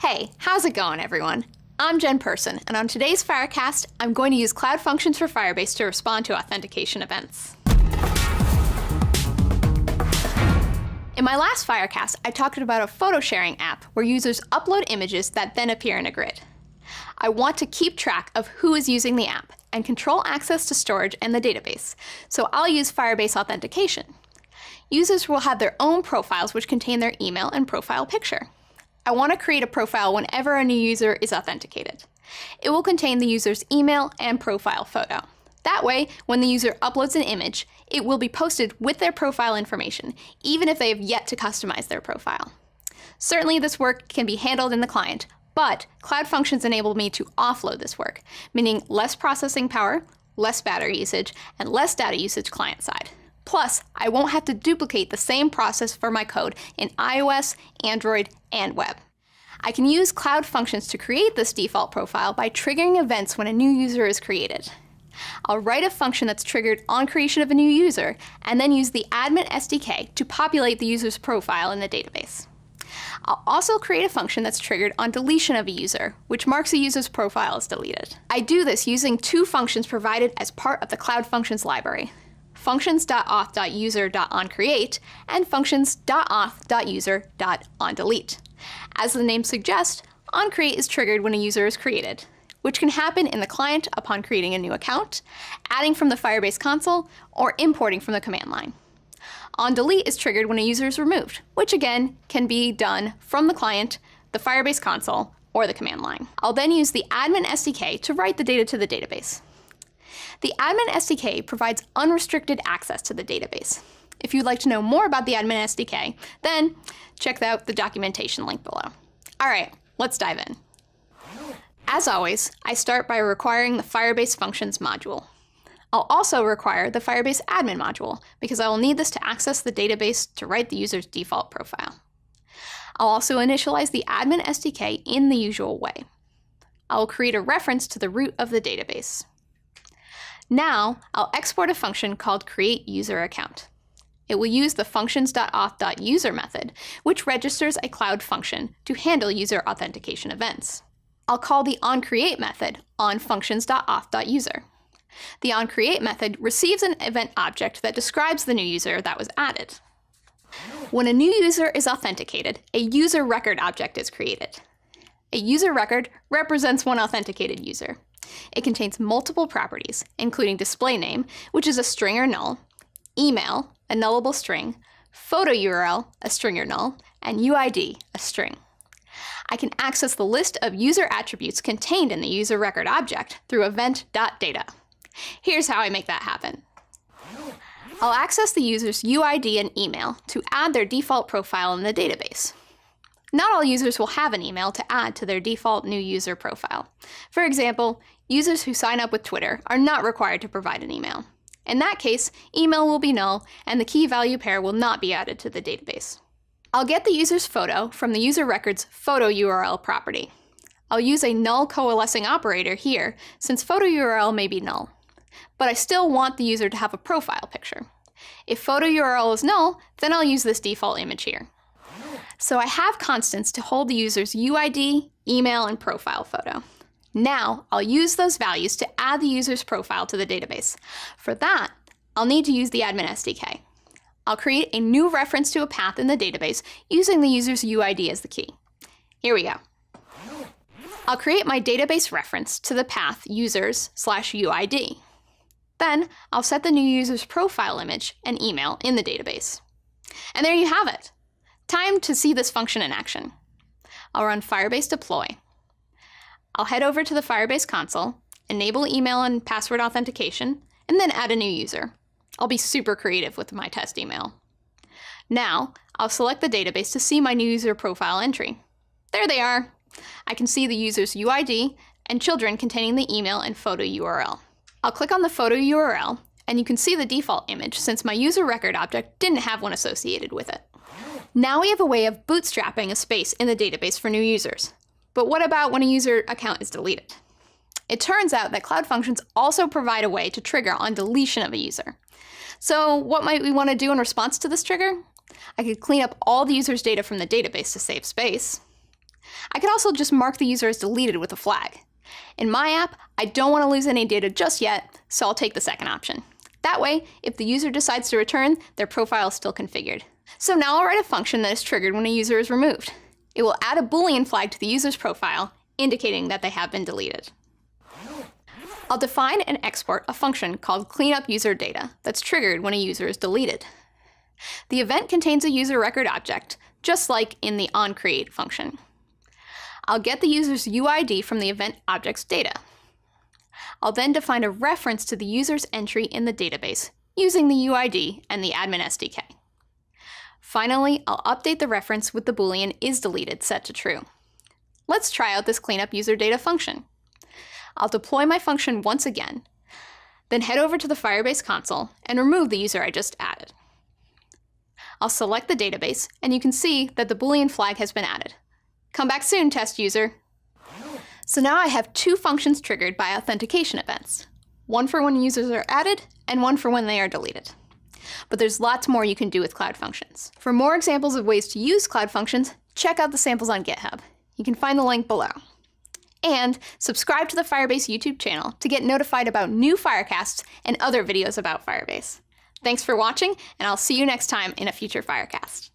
Hey, how's it going, everyone? I'm Jen Person, and on today's Firecast, I'm going to use Cloud Functions for Firebase to respond to authentication events. In my last Firecast, I talked about a photo sharing app where users upload images that then appear in a grid. I want to keep track of who is using the app and control access to storage and the database, so I'll use Firebase Authentication. Users will have their own profiles which contain their email and profile picture. I want to create a profile whenever a new user is authenticated. It will contain the user's email and profile photo. That way, when the user uploads an image, it will be posted with their profile information, even if they have yet to customize their profile. Certainly this work can be handled in the client, but Cloud Functions enable me to offload this work, meaning less processing power, less battery usage, and less data usage client-side. Plus, I won't have to duplicate the same process for my code in iOS, Android, and web. I can use Cloud Functions to create this default profile by triggering events when a new user is created. I'll write a function that's triggered on creation of a new user, and then use the admin SDK to populate the user's profile in the database. I'll also create a function that's triggered on deletion of a user, which marks a user's profile as deleted. I do this using two functions provided as part of the Cloud Functions library: functions.auth.user.onCreate and functions.auth.user.onDelete. As the name suggests, onCreate is triggered when a user is created, which can happen in the client upon creating a new account, adding from the Firebase console, or importing from the command line. OnDelete is triggered when a user is removed, which again can be done from the client, the Firebase console, or the command line. I'll then use the admin SDK to write the data to the database. The admin SDK provides unrestricted access to the database. If you'd like to know more about the admin SDK, then check out the documentation link below. All right, let's dive in. As always, I start by requiring the Firebase Functions module. I'll also require the Firebase admin module because I will need this to access the database to write the user's default profile. I'll also initialize the admin SDK in the usual way. I will create a reference to the root of the database. Now, I'll export a function called createUserAccount. It will use the functions.auth.user method, which registers a Cloud function to handle user authentication events. I'll call the onCreate method on functions.auth.user. The onCreate method receives an event object that describes the new user that was added. When a new user is authenticated, a user record object is created. A user record represents one authenticated user. It contains multiple properties, including display name, which is a string or null, email, a nullable string, photo URL, a string or null, and UID, a string. I can access the list of user attributes contained in the user record object through event.data. Here's how I make that happen. I'll access the user's UID and email to add their default profile in the database. Not all users will have an email to add to their default new user profile. For example, users who sign up with Twitter are not required to provide an email. In that case, email will be null and the key value pair will not be added to the database. I'll get the user's photo from the user record's photo URL property. I'll use a null coalescing operator here since photo URL may be null. But I still want the user to have a profile picture. If photo URL is null, then I'll use this default image here. So I have constants to hold the user's UID, email, and profile photo. Now, I'll use those values to add the user's profile to the database. For that, I'll need to use the admin SDK. I'll create a new reference to a path in the database using the user's UID as the key. Here we go. I'll create my database reference to the path users/UID. Then, I'll set the new user's profile image and email in the database. And there you have it. Time to see this function in action. I'll run Firebase deploy. I'll head over to the Firebase console, enable email and password authentication, and then add a new user. I'll be super creative with my test email. Now, I'll select the database to see my new user profile entry. There they are. I can see the user's UID and children containing the email and photo URL. I'll click on the photo URL, and you can see the default image since my user record object didn't have one associated with it. Now we have a way of bootstrapping a space in the database for new users. But what about when a user account is deleted? It turns out that Cloud Functions also provide a way to trigger on deletion of a user. So what might we want to do in response to this trigger? I could clean up all the user's data from the database to save space. I could also just mark the user as deleted with a flag. In my app, I don't want to lose any data just yet, so I'll take the second option. That way, if the user decides to return, their profile is still configured. So now I'll write a function that is triggered when a user is removed. It will add a Boolean flag to the user's profile, indicating that they have been deleted. I'll define and export a function called cleanupUserData that's triggered when a user is deleted. The event contains a user record object, just like in the onCreate function. I'll get the user's UID from the event object's data. I'll then define a reference to the user's entry in the database using the UID and the admin SDK. Finally, I'll update the reference with the Boolean isDeleted set to true. Let's try out this cleanupUserData function. I'll deploy my function once again, then head over to the Firebase console and remove the user I just added. I'll select the database, and you can see that the Boolean flag has been added. Come back soon, test user. So now I have two functions triggered by authentication events. One for when users are added, and one for when they are deleted. But there's lots more you can do with Cloud Functions. For more examples of ways to use Cloud Functions, check out the samples on GitHub. You can find the link below. And subscribe to the Firebase YouTube channel to get notified about new Firecasts and other videos about Firebase. Thanks for watching, and I'll see you next time in a future Firecast.